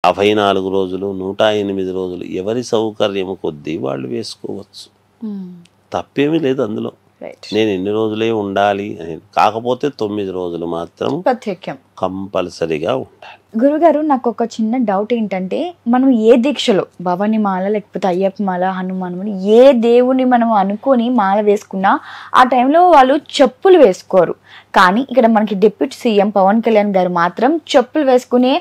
54 రోజులు 108 రోజులు ఎవరి సౌకర్యము కొద్దీ వాళ్ళు వేసుకోవచ్చు. తప్పేమీ లేదు అందులో. నేను ఎన్ని రోజులే ఉండాలి అని, కాకపోతే 9 రోజులు మాత్రం ప్రత్యేకం కంపల్సరీగా ఉండాలి. గురుగారు, నాకు ఒక చిన్న డౌట్ ఏంటంటే, మనం ఏ దీక్షలో భవాని మాల లేకపోతే అయ్యప్ప మాల, హనుమాన్ మాల, ఏ దేవుని మనం అనుకొని మాల వేసుకున్నా ఆ టైంలో వాళ్ళు చెప్పులు వేసుకోరు. కానీ ఇక్కడ మనకి డిప్యూటీ సీఎం పవన్ కళ్యాణ్ గారు మాత్రం చెప్పులు వేసుకునే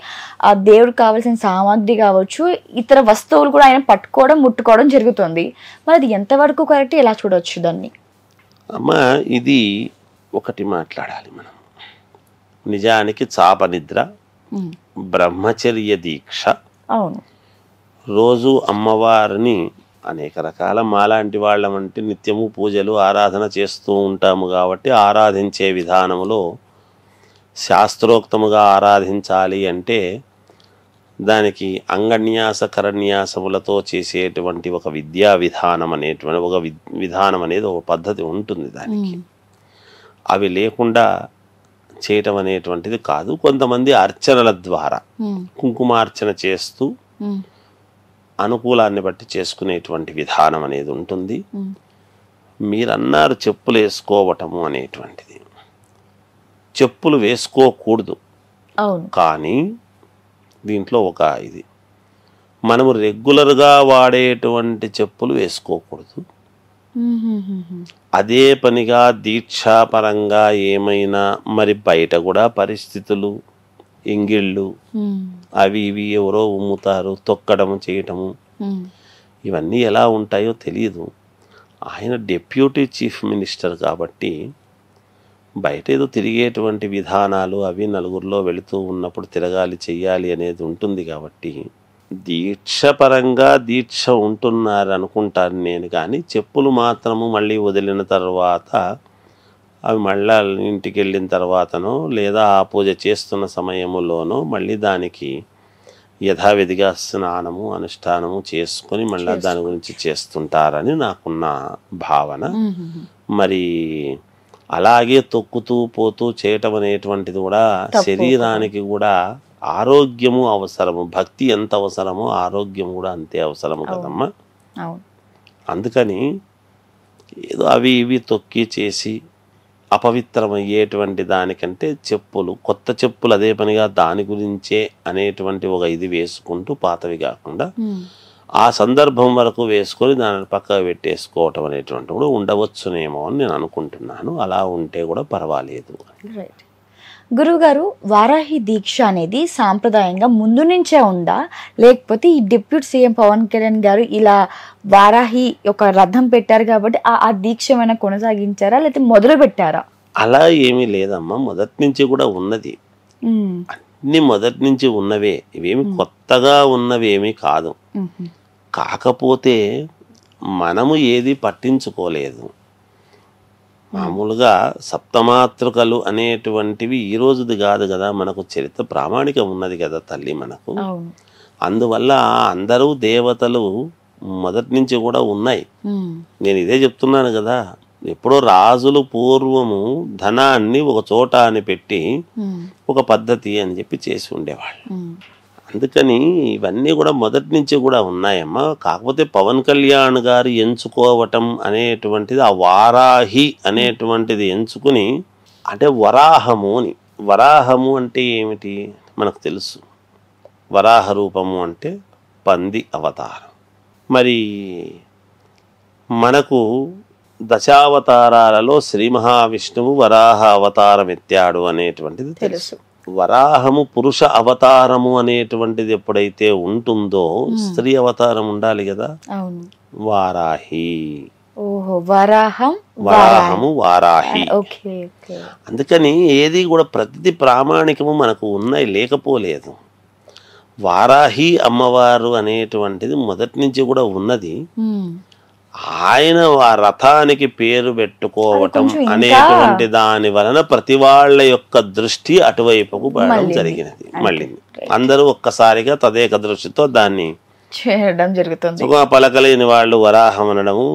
ఆ దేవుడికి కావాల్సిన సామాగ్రి కావచ్చు, ఇతర వస్తువులు కూడా ఆయన పట్టుకోవడం ముట్టుకోవడం జరుగుతుంది. మరి అది ఎంతవరకు కరెక్ట్, ఎలా చూడవచ్చు దాన్ని? అమ్మా, ఇది ఒకటి మాట్లాడాలి మనం. నిజానికి చాప నిద్ర, బ్రహ్మచర్య దీక్ష, అవును, రోజు అమ్మవారిని అనేక రకాల మాలాంటి వాళ్ళమంటే నిత్యము పూజలు ఆరాధన చేస్తూ ఉంటాము కాబట్టి ఆరాధించే విధానంలో శాస్త్రోక్తముగా ఆరాధించాలి అంటే దానికి అంగన్యాస కరన్యాసములతో చేసేటువంటి ఒక విద్యా విధానం అనేటువంటి ఒక విధానం అనేది ఒక పద్ధతి ఉంటుంది దానికి. అవి లేకుండా చేయటం అనేటువంటిది కాదు. కొంతమంది అర్చనల ద్వారా కుంకుమార్చన చేస్తూ అనుకూలాన్ని బట్టి చేసుకునేటువంటి విధానం అనేది ఉంటుంది. మీరన్నారు చెప్పులు వేసుకోవటము అనేటువంటిది, చెప్పులు వేసుకోకూడదు. కానీ దీంట్లో ఒక ఇది, మనము రెగ్యులర్గా వాడేటువంటి చెప్పులు వేసుకోకూడదు. అదే పనిగా దీక్షాపరంగా ఏమైనా మరి బయట కూడా పరిస్థితులు, ఇంగిళ్ళు అవి ఇవి ఎవరో ఉమ్ముతారు, తొక్కడము చేయటము, ఇవన్నీ ఎలా ఉంటాయో తెలియదు. ఆయన డిప్యూటీ చీఫ్ మినిస్టర్ కాబట్టి బయట ఏదో తిరిగేటువంటి విధానాలు అవి నలుగురిలో వెళుతూ ఉన్నప్పుడు తిరగాలి, చెయ్యాలి అనేది ఉంటుంది. కాబట్టి దీక్షపరంగా దీక్ష ఉంటున్నారు అనుకుంటాను నేను. కానీ చెప్పులు మాత్రము మళ్ళీ వదిలిన తర్వాత అవి మళ్ళా ఇంటికి వెళ్ళిన తర్వాతనో లేదా ఆ పూజ చేస్తున్న సమయంలోనో మళ్ళీ దానికి యథావిధిగా స్నానము అనుష్ఠానము చేసుకొని మళ్ళీ దాని గురించి చేస్తుంటారని నాకున్న భావన. మరి అలాగే తొక్కుతూ పోతూ చేయటం అనేటువంటిది కూడా శరీరానికి కూడా ఆరోగ్యము అవసరము. భక్తి ఎంత అవసరమో ఆరోగ్యం కూడా అంతే అవసరము కదమ్మా. అందుకని ఏదో అవి ఇవి తొక్కి చేసి అపవిత్రమయ్యేటువంటి దానికంటే చెప్పులు, కొత్త చెప్పులు అదే పనిగా దాని గురించే అనేటువంటి ఒక ఇది వేసుకుంటూ పాతవి కాకుండా ఆ సందర్భం వరకు వేసుకొని దానిని పక్కకు పెట్టేసుకోవటం అనేటువంటి కూడా ఉండవచ్చునేమో అని నేను అనుకుంటున్నాను. అలా ఉంటే కూడా పర్వాలేదు. గురువుగారు, వారాహి దీక్ష అనేది సాంప్రదాయంగా ముందు నుంచే ఉందా, లేకపోతే ఈ డిప్యూటీ సీఎం పవన్ కళ్యాణ్ గారు ఇలా వారాహి ఒక రథం పెట్టారు కాబట్టి ఆ దీక్ష ఏమైనా కొనసాగించారా, లేకపోతే మొదలు పెట్టారా? అలా ఏమీ లేదమ్మా, మొదటి నుంచి కూడా ఉన్నది. అన్ని మొదటి నుంచి ఉన్నవే, ఇవేమి కొత్తగా ఉన్నవేమీ కాదు. కాకపోతే మనము ఏది పట్టించుకోలేదు. మామూలుగా సప్తమాతృకలు అనేటువంటివి ఈ రోజుది కాదు కదా, మనకు చరిత్ర ప్రామాణికం ఉన్నది కదా తల్లి మనకు. అందువల్ల అందరూ దేవతలు మొదటి నుంచి కూడా ఉన్నాయి. నేను ఇదే చెప్తున్నాను కదా, ఎప్పుడో రాజులు పూర్వము ధనాన్ని ఒక చోట అని పెట్టి ఒక పద్ధతి అని చెప్పి చేసి ఉండేవాళ్ళు. అందుకని ఇవన్నీ కూడా మొదటి నుంచి కూడా ఉన్నాయమ్మా. కాకపోతే పవన్ కళ్యాణ్ గారు ఎంచుకోవటం అనేటువంటిది ఆ వారాహి అనేటువంటిది ఎంచుకుని, అంటే వరాహము అని. వరాహము అంటే ఏమిటి మనకు తెలుసు. వరాహ రూపము అంటే పంది అవతారం. మరి మనకు దశావతారాలలో శ్రీ మహావిష్ణువు వరాహ అవతారం ఎత్తాడు అనేటువంటిది తెలుసు. వరాహము పురుష అవతారము అనేటువంటిది ఎప్పుడైతే ఉంటుందో స్త్రీ అవతారం ఉండాలి కదా, వారాహి. వరాహము వారాహి. అందుకని ఏది కూడా ప్రతిది ప్రామాణికము మనకు ఉన్నాయి, లేకపోలేదు. వారాహి అమ్మవారు అనేటువంటిది మొదటి నుంచి కూడా ఉన్నది. ఆయన ఆ రథానికి పేరు పెట్టుకోవటం అనేటువంటి దాని వలన ప్రతి వాళ్ళ యొక్క దృష్టి అటువైపుకు పడడం జరిగినది. మళ్ళీ అందరూ ఒక్కసారిగా తదేక దృష్టితో దాన్ని చేయడం జరుగుతుంది. పలకలేని వాళ్ళు వరాహం అనడము,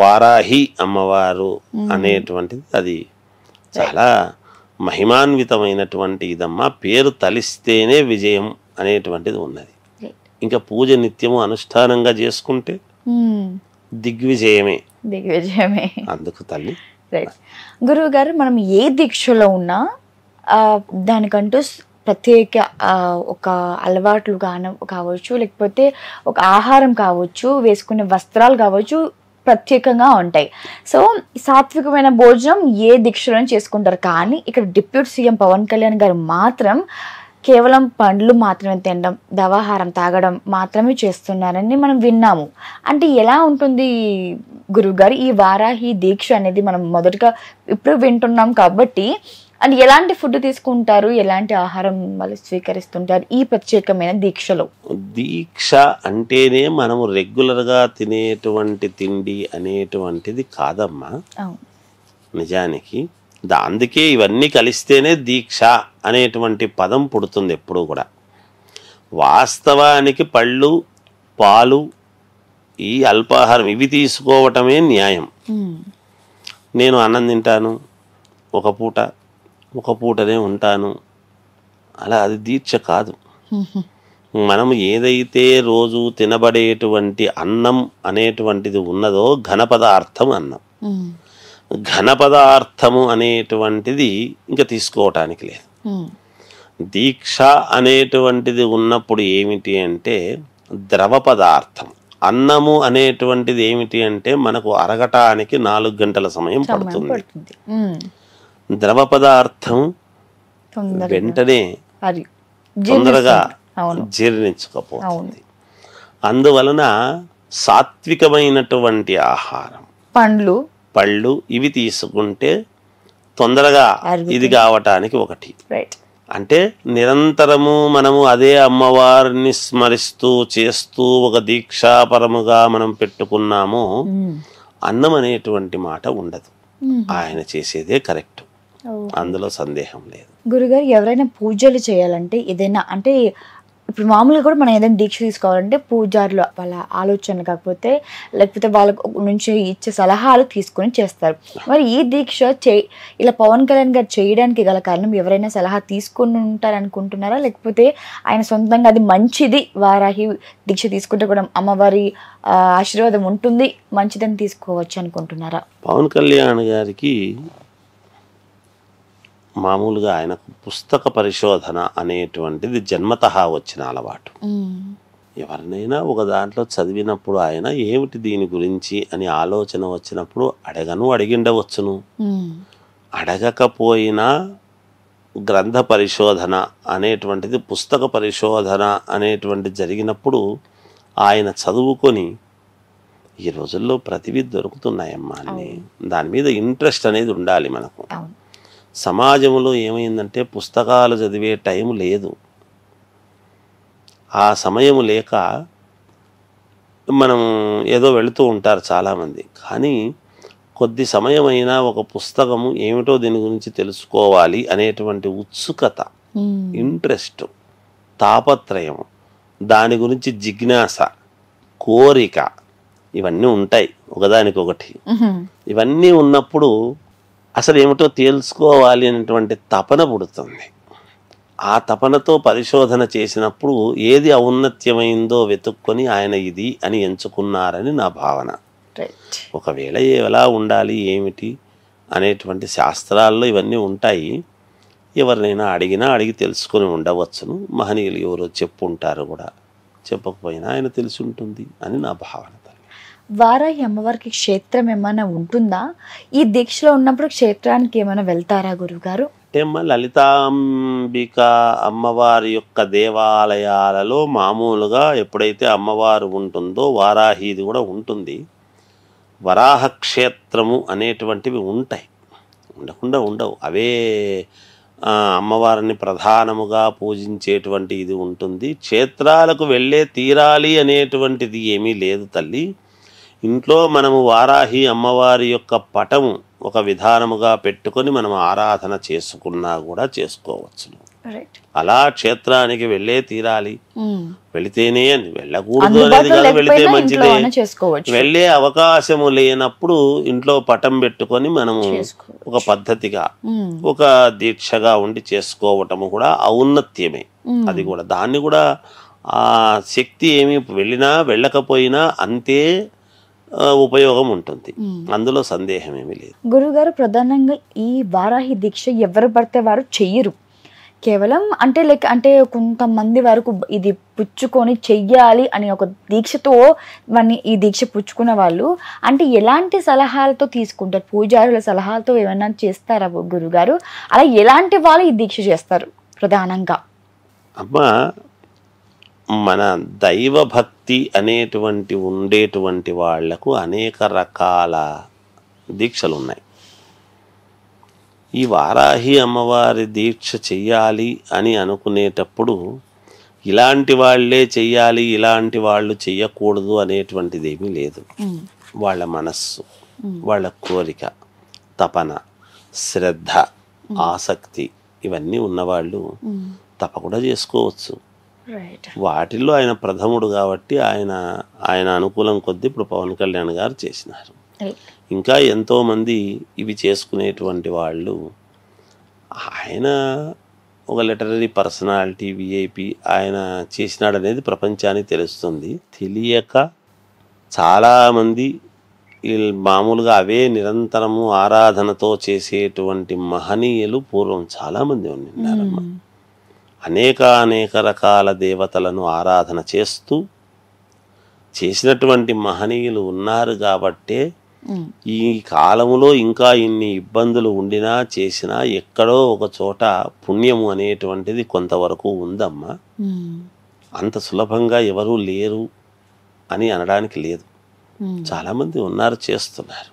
వారాహి అమ్మవారు అనేటువంటిది అది చాలా మహిమాన్వితమైనటువంటి ఇదమ్మా. పేరు తలిస్తేనే విజయం అనేటువంటిది ఉన్నది. ఇంకా పూజ నిత్యము అనుష్ఠానంగా చేసుకుంటే దిగ్విజయమే. అందుకు తల్లి. గురువు గారు, మనం ఏ దీక్షలో ఉన్నా దానికంటూ ప్రత్యేక ఒక అలవాట్లు కావచ్చు, లేకపోతే ఒక ఆహారం కావచ్చు, వేసుకునే వస్త్రాలు కావచ్చు, ప్రత్యేకంగా ఉంటాయి. సో సాత్వికమైన భోజనం ఏ దీక్షలో చేసుకుంటారు. కానీ ఇక్కడ డిప్యూటీ సీఎం పవన్ కళ్యాణ్ గారు మాత్రం కేవలం పండ్లు మాత్రమే తినడం, దవాహారం తాగడం మాత్రమే చేస్తున్నారని మనం విన్నాము. అంటే ఎలా ఉంటుంది గురువుగారు ఈ వారాహి దీక్ష అనేది? మనం మొదటగా ఇప్పుడు వింటున్నాం కాబట్టి, అండ్ ఎలాంటి ఫుడ్ తీసుకుంటారు, ఎలాంటి ఆహారం వాళ్ళు స్వీకరిస్తుంటారు ఈ ప్రత్యేకమైన దీక్షలో? దీక్ష అంటేనే మనము రెగ్యులర్గా తినేటువంటి తిండి అనేటువంటిది కాదమ్మా నిజానికి. అందుకే ఇవన్నీ కలిస్తేనే దీక్ష అనేటువంటి పదం పుడుతుంది ఎప్పుడు కూడా. వాస్తవానికి పళ్ళు, పాలు, ఈ అల్పాహారం ఇవి తీసుకోవటమే న్యాయం. నేను అన్నం తింటాను ఒక పూటనే ఉంటాను, అలా అది దీక్ష కాదు. మనం ఏదైతే రోజు తినబడేటువంటి అన్నం అనేటువంటిది ఉన్నదో ఘన పదార్థం అన్నం. ఘన పదార్థము అనేటువంటిది ఇంకా తీసుకోవటానికి లేదు. దీక్ష అనేటువంటిది ఉన్నప్పుడు ఏమిటి అంటే ద్రవ పదార్థం. అన్నము అనేటువంటిది ఏమిటి అంటే మనకు అరగటానికి 4 గంటల సమయం పడుతుంది. ద్రవ పదార్థం వెంటనే తొందరగా జీర్ణించకపోతుంది. అందువలన సాత్వికమైనటువంటి ఆహారం, పళ్ళు ఇవి తీసుకుంటే తొందరగా ఇది కావటానికి ఒకటి. అంటే నిరంతరము మనము అదే అమ్మవారిని స్మరిస్తూ చేస్తూ ఒక దీక్షాపరముగా మనం పెట్టుకున్నాము, అన్నం అనేటువంటి మాట ఉండదు. ఆయన చేసేదే కరెక్ట్, అందులో సందేహం లేదు. గురుగారు, ఎవరైనా పూజలు చేయాలంటే ఏదైనా అంటే ఇప్పుడు మామూలుగా కూడా మనం ఏదైనా దీక్ష తీసుకోవాలంటే పూజారులు వాళ్ళ ఆలోచన కాకపోతే లేకపోతే వాళ్ళ నుంచి ఇచ్చే సలహాలు తీసుకొని చేస్తారు. మరి ఈ దీక్ష ఇలా పవన్ కళ్యాణ్ గారు చేయడానికి గల కారణం ఎవరైనా సలహా తీసుకుని ఉంటారు అనుకుంటున్నారా, లేకపోతే ఆయన సొంతంగా అది మంచిది, వారాహి దీక్ష తీసుకుంటే కూడా అమ్మవారి ఆశీర్వాదం ఉంటుంది, మంచిదని తీసుకోవచ్చు అనుకుంటున్నారా? పవన్ కళ్యాణ్ గారికి మామూలుగా ఆయనకు పుస్తక పరిశోధన అనేటువంటిది జన్మతహా వచ్చిన అలవాటు. ఎవరినైనా ఒక దాంట్లో చదివినప్పుడు ఆయన ఏమిటి దీని గురించి అని ఆలోచన వచ్చినప్పుడు అడిగిండవచ్చును. అడగకపోయినా గ్రంథ పరిశోధన అనేటువంటిది, పుస్తక పరిశోధన అనేటువంటి జరిగినప్పుడు ఆయన చదువుకొని, ఈ రోజుల్లో ప్రతివి దొరుకుతున్నాయమ్మా అని దాని మీద ఇంట్రెస్ట్ అనేది ఉండాలి మనకు. సమాజంలో ఏమైందంటే పుస్తకాలు చదివే టైం లేదు. ఆ సమయం లేక మనం ఏదో వెళుతూ ఉంటారు చాలామంది. కానీ కొద్ది సమయమైనా ఒక పుస్తకము ఏమిటో దీని గురించి తెలుసుకోవాలి అనేటువంటి ఉత్సుకత, ఇంట్రెస్ట్, తాపత్రయం, దాని గురించి జిజ్ఞాస, కోరిక ఇవన్నీ ఉంటాయి ఒకదానికొకటి. ఇవన్నీ ఉన్నప్పుడు అసలు ఏమిటో తెలుసుకోవాలి అనేటువంటి తపన పుడుతుంది. ఆ తపనతో పరిశోధన చేసినప్పుడు ఏది ఔన్నత్యమైందో వెతుక్కొని ఆయన ఇది అని ఎంచుకున్నారని నా భావన. ఒకవేళ ఎలా ఉండాలి ఏమిటి అనేటువంటి శాస్త్రాల్లో ఇవన్నీ ఉంటాయి. ఎవరినైనా అడిగి తెలుసుకొని ఉండవచ్చును. మహనీయులు ఎవరో చెప్పుంటారు కూడా, చెప్పకపోయినా ఆయన తెలిసి ఉంటుంది అని నా భావన. వారాహి అమ్మవారికి క్షేత్రం ఏమైనా ఉంటుందా? ఈ దీక్షలో ఉన్నప్పుడు క్షేత్రానికి ఏమైనా వెళ్తారా గురువుగారు? అంటే లలితాంబిక అమ్మవారి యొక్క దేవాలయాలలో మామూలుగా ఎప్పుడైతే అమ్మవారు ఉంటుందో వారాహిది కూడా ఉంటుంది. వరాహ క్షేత్రము అనేటువంటివి ఉంటాయి, ఉండకుండా ఉండవు. అవే అమ్మవారిని ప్రధానముగా పూజించేటువంటి ఇది ఉంటుంది. క్షేత్రాలకు వెళ్ళే తీరాలి అనేటువంటిది ఏమీ లేదు తల్లి. ఇంట్లో మనము వారాహి అమ్మవారి యొక్క పటము ఒక విధానముగా పెట్టుకొని మనం ఆరాధన చేసుకున్నా కూడా చేసుకోవచ్చు. అలా క్షేత్రానికి వెళ్ళే తీరాలి, వెళితేనే అని, వెళ్ళకూడదు అనేది కాదు, వెళితే మంచిదే. వెళ్ళే అవకాశము లేనప్పుడు ఇంట్లో పటం పెట్టుకొని మనము ఒక పద్ధతిగా ఒక దీక్షగా ఉండి చేసుకోవటము కూడా ఔన్నత్యమే. అది కూడా దాన్ని కూడా ఆ శక్తి ఏమి వెళ్ళినా వెళ్ళకపోయినా అంతే ఉపయోగం ఉంటుంది, అందులో సందేహం ఏమీ లేదు. గురుగారు ప్రధానంగా ఈ వారాహి దీక్ష ఎవరు పడితే వారు చెయ్యరు, కేవలం అంటే అంటే కొంతమంది వరకు ఇది పుచ్చుకొని చెయ్యాలి అని ఒక దీక్షతో వాడిని ఈ దీక్ష పుచ్చుకున్న వాళ్ళు అంటే ఎలాంటి సలహాలతో తీసుకుంటారు, పూజారుల సలహాలతో ఏమైనా చేస్తారా గురుగారు? అలా ఎలాంటి వాళ్ళు ఈ దీక్ష చేస్తారు ప్రధానంగా? అమ్మా, మన దైవభక్తి అనేటువంటి ఉండేటువంటి వాళ్లకు అనేక రకాల దీక్షలు ఉన్నాయి. ఈ వారాహి అమ్మవారి దీక్ష చెయ్యాలి అని అనుకునేటప్పుడు ఇలాంటి వాళ్ళే చెయ్యాలి, ఇలాంటి వాళ్ళు చెయ్యకూడదు అనేటువంటిది ఏమీ లేదు. వాళ్ళ మనస్సు, వాళ్ళ కోరిక, తపన, శ్రద్ధ, ఆసక్తి ఇవన్నీ ఉన్నవాళ్ళు తప్పకుండా చేసుకోవచ్చు. వాటిల్లో ఆయన ప్రథముడు కాబట్టి ఆయన అనుకూలం కొద్దీ ఇప్పుడు పవన్ కళ్యాణ్ గారు చేసినారు. ఇంకా ఎంతోమంది ఇవి చేసుకునేటువంటి వాళ్ళు, ఆయన ఒక లిటరరీ పర్సనాలిటీ, విఐపి, ఆయన చేసినాడు అనేది ప్రపంచానికి తెలుస్తుంది. తెలియక చాలామంది మామూలుగా అవే నిరంతరము ఆరాధనతో చేసేటువంటి మహనీయులు పూర్వం చాలామంది ఉన్నారమ్మా. అనేక రకాల దేవతలను ఆరాధన చేస్తూ చేసినటువంటి మహనీయులు ఉన్నారు కాబట్టే ఈ కాలములో ఇంకా ఇన్ని ఇబ్బందులు ఉండినా చేసినా ఎక్కడో ఒక చోట పుణ్యము అనేటువంటిది కొంతవరకు ఉందమ్మా. అంత సులభంగా ఎవరూ లేరు అని అనడానికి లేదు, చాలామంది ఉన్నారు, చేస్తున్నారు.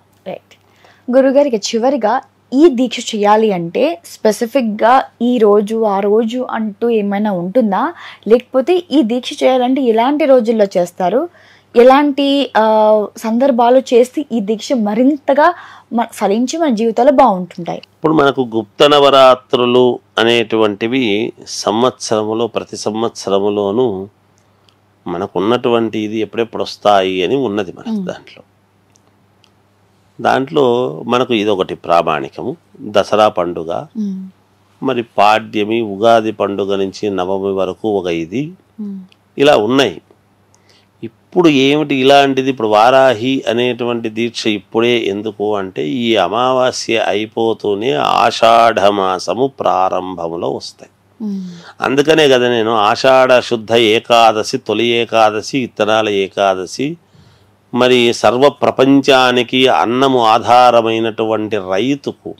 గురుగారికి చివరిగా ఈ దీక్ష చేయాలి అంటే స్పెసిఫిక్గా ఈ రోజు ఆ రోజు అంటూ ఏమైనా ఉంటుందా, లేకపోతే ఈ దీక్ష చేయాలంటే ఎలాంటి రోజుల్లో చేస్తారు, ఎలాంటి సందర్భాలు చేస్తే ఈ దీక్ష మరింతగా ఫలించి మన జీవితాలు బాగుంటుంటాయి? ఇప్పుడు మనకు గుప్త నవరాత్రులు అనేటువంటివి సంవత్సరములో ప్రతి సంవత్సరములోనూ మనకున్నటువంటి ఇది ఎప్పుడెప్పుడు వస్తాయి అని ఉన్నది మనకు. దాంట్లో మనకు ఇదొకటి ప్రామాణికము, దసరా పండుగ, మరి పాడ్యమి, ఉగాది పండుగ నుంచి నవమి వరకు ఒక ఇది, ఇలా ఉన్నాయి. ఇప్పుడు ఏమిటి ఇలాంటిది, ఇప్పుడు వారాహి అనేటువంటి దీక్ష ఇప్పుడే ఎందుకు అంటే ఈ అమావాస్య అయిపోతూనే ఆషాఢ మాసము ప్రారంభంలో వస్తాయి. అందుకనే కదా నేను ఆషాఢ శుద్ధ ఏకాదశి, తొలి ఏకాదశి, ఇత్తనాల ఏకాదశి, మరి సర్వ ప్రపంచానికి అన్నము ఆధారమైనటువంటి రైతుకు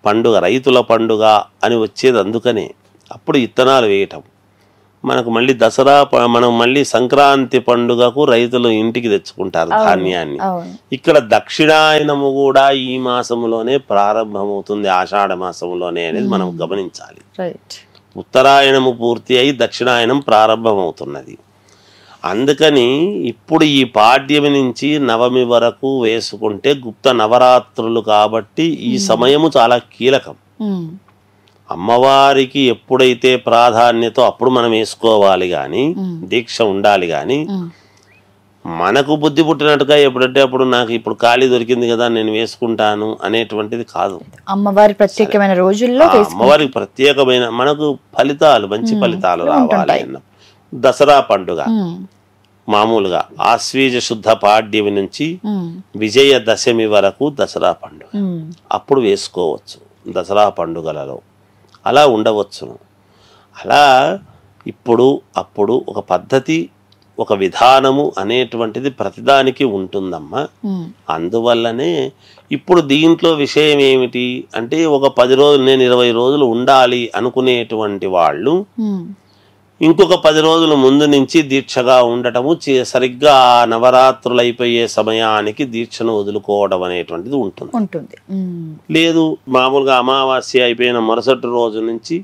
పండుగ, రైతుల పండుగ అని వచ్చేది అందుకనే. అప్పుడు ఇత్తనాలు వేయటం, మనకు మళ్ళీ దసరా, మనం మళ్ళీ సంక్రాంతి పండుగకు రైతులు ఇంటికి తెచ్చుకుంటారు ధాన్యాన్ని. ఇక్కడ దక్షిణాయనము కూడా ఈ మాసంలోనే ప్రారంభమవుతుంది, ఆషాఢ మాసంలోనే అనేది మనం గమనించాలి. ఉత్తరాయణము పూర్తి అయి దక్షిణాయనం ప్రారంభమవుతున్నది. అందుకని ఇప్పుడు ఈ పాడ్యమి నుంచి నవమి వరకు వేసుకుంటే గుప్త నవరాత్రులు కాబట్టి ఈ సమయము చాలా కీలకం. అమ్మవారికి ఎప్పుడైతే ప్రాధాన్యత అప్పుడు మనం వేసుకోవాలి కానీ, దీక్ష ఉండాలి కానీ, మనకు బుద్ధి పుట్టినట్టుగా ఎప్పుడంటే అప్పుడు నాకు ఇప్పుడు ఖాళీ దొరికింది కదా నేను వేసుకుంటాను అనేటువంటిది కాదు. అమ్మవారి ప్రత్యేకమైన రోజుల్లో, అమ్మవారికి ప్రత్యేకమైన మనకు ఫలితాలు, మంచి ఫలితాలు రావాలి అన్న దసరా పండుగ మామూలుగా ఆశ్వీజ శుద్ధ పాడ్యమి నుంచి విజయదశమి వరకు దసరా పండుగ, అప్పుడు వేసుకోవచ్చు దసరా పండుగలలో, అలా ఉండవచ్చును. అలా ఇప్పుడు అప్పుడు ఒక పద్ధతి, ఒక విధానము అనేటువంటిది ప్రతిదానికి ఉంటుందమ్మా. అందువల్లనే ఇప్పుడు దీంట్లో విషయం ఏమిటి అంటే ఒక 10 రోజులు, నేను 20 రోజులు ఉండాలి అనుకునేటువంటి వాళ్ళు ఇంకొక 10 రోజుల ముందు నుంచి దీక్షగా ఉండటము, సరిగ్గా నవరాత్రులు అయిపోయే సమయానికి దీక్షను వదులుకోవడం అనేటువంటిది ఉంటుంది. లేదు మామూలుగా అమావాస్య అయిపోయిన మరుసటి రోజు నుంచి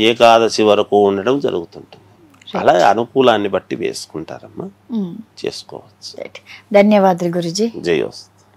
ఏకాదశి వరకు ఉండడం జరుగుతుంటుంది. అలా అనుకూలాన్ని బట్టి వేసుకుంటారమ్మా, చేసుకోవచ్చు. ధన్యవాదాలు గురుజీ. జయోస్తు.